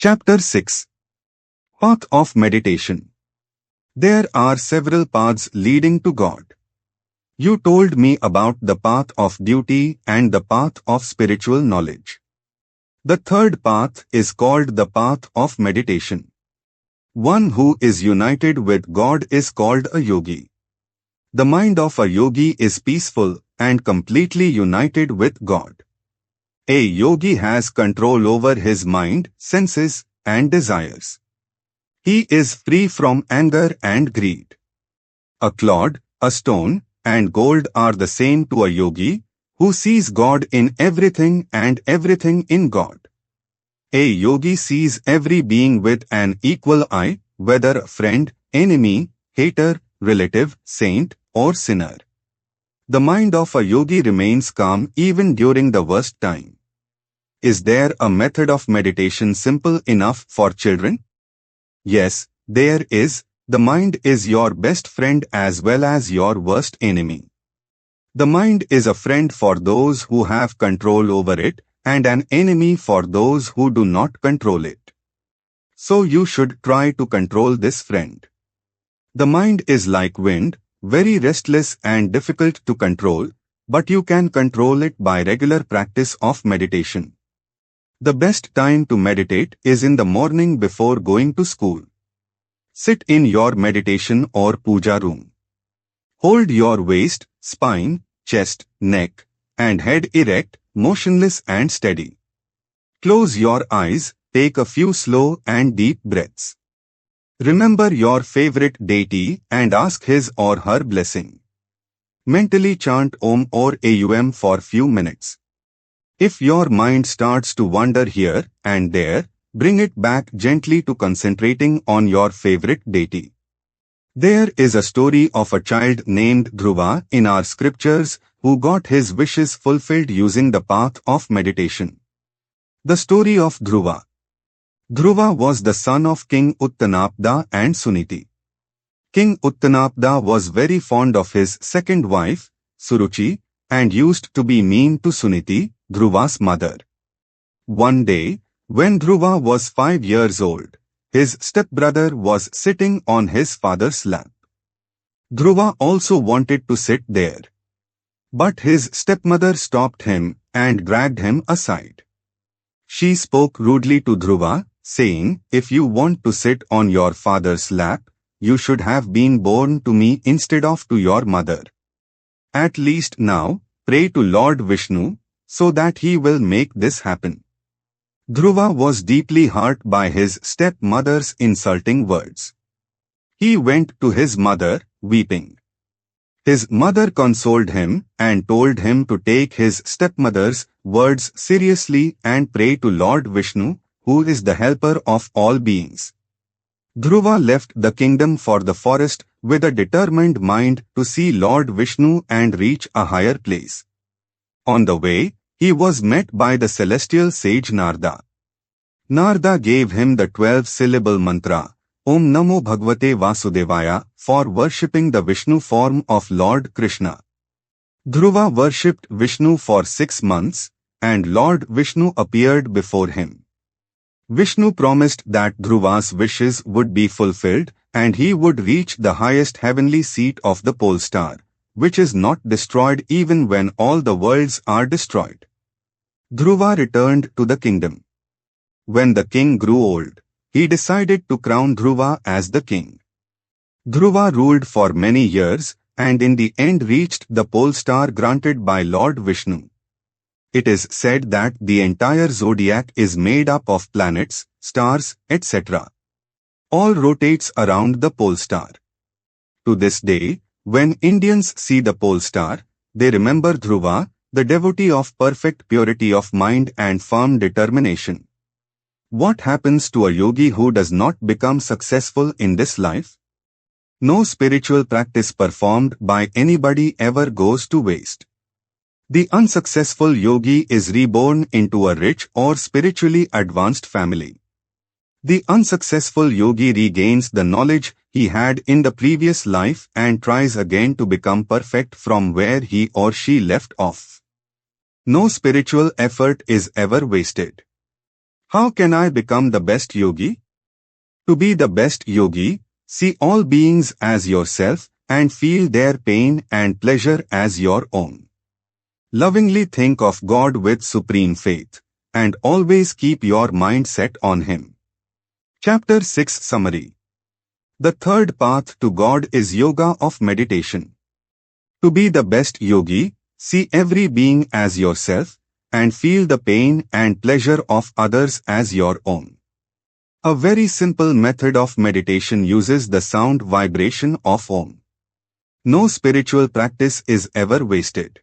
Chapter 6. Path of Meditation. There are several paths leading to God. You told me about the path of duty and the path of spiritual knowledge. The third path is called the path of meditation. One who is united with God is called a yogi. The mind of a yogi is peaceful and completely united with God. A yogi has control over his mind, senses, and desires. He is free from anger and greed. A clod, a stone, and gold are the same to a yogi, who sees God in everything and everything in God. A yogi sees every being with an equal eye, whether a friend, enemy, hater, relative, saint, or sinner. The mind of a yogi remains calm even during the worst time. Is there a method of meditation simple enough for children? Yes, there is. The mind is your best friend as well as your worst enemy. The mind is a friend for those who have control over it and an enemy for those who do not control it. So you should try to control this friend. The mind is like wind, very restless and difficult to control, but you can control it by regular practice of meditation. The best time to meditate is in the morning before going to school. Sit in your meditation or puja room. Hold your waist, spine, chest, neck, and head erect, motionless and steady. Close your eyes, take a few slow and deep breaths. Remember your favorite deity and ask his or her blessing. Mentally chant Om or Aum for few minutes. If your mind starts to wander here and there, bring it back gently to concentrating on your favorite deity. There is a story of a child named Dhruva in our scriptures who got his wishes fulfilled using the path of meditation. The story of Dhruva. Dhruva was the son of King Uttanapda and Suniti. King Uttanapda was very fond of his second wife, Suruchi, and used to be mean to Suniti, Dhruva's mother. One day, when Dhruva was 5 years old, his stepbrother was sitting on his father's lap. Dhruva also wanted to sit there. But his stepmother stopped him and dragged him aside. She spoke rudely to Dhruva, saying, "If you want to sit on your father's lap, you should have been born to me instead of to your mother. At least now, pray to Lord Vishnu, so that he will make this happen." Dhruva was deeply hurt by his stepmother's insulting words. He went to his mother, weeping. His mother consoled him and told him to take his stepmother's words seriously and pray to Lord Vishnu, who is the helper of all beings. Dhruva left the kingdom for the forest with a determined mind to see Lord Vishnu and reach a higher place. On the way, he was met by the celestial sage Narada. Narada gave him the 12-syllable mantra, Om Namo Bhagavate Vasudevaya, for worshipping the Vishnu form of Lord Krishna. Dhruva worshipped Vishnu for 6 months, and Lord Vishnu appeared before him. Vishnu promised that Dhruva's wishes would be fulfilled and he would reach the highest heavenly seat of the pole star, which is not destroyed even when all the worlds are destroyed. Dhruva returned to the kingdom. When the king grew old, he decided to crown Dhruva as the king. Dhruva ruled for many years and in the end reached the pole star granted by Lord Vishnu. It is said that the entire zodiac is made up of planets, stars, etc. All rotates around the pole star. To this day, when Indians see the pole star, they remember Dhruva, the devotee of perfect purity of mind and firm determination. What happens to a yogi who does not become successful in this life? No spiritual practice performed by anybody ever goes to waste. The unsuccessful yogi is reborn into a rich or spiritually advanced family. The unsuccessful yogi regains the knowledge he had in the previous life and tries again to become perfect from where he or she left off. No spiritual effort is ever wasted. How can I become the best yogi? To be the best yogi, see all beings as yourself and feel their pain and pleasure as your own. Lovingly think of God with supreme faith, and always keep your mind set on Him. Chapter 6 Summary. The third path to God is yoga of meditation. To be the best yogi, see every being as yourself, and feel the pain and pleasure of others as your own. A very simple method of meditation uses the sound vibration of Om. No spiritual practice is ever wasted.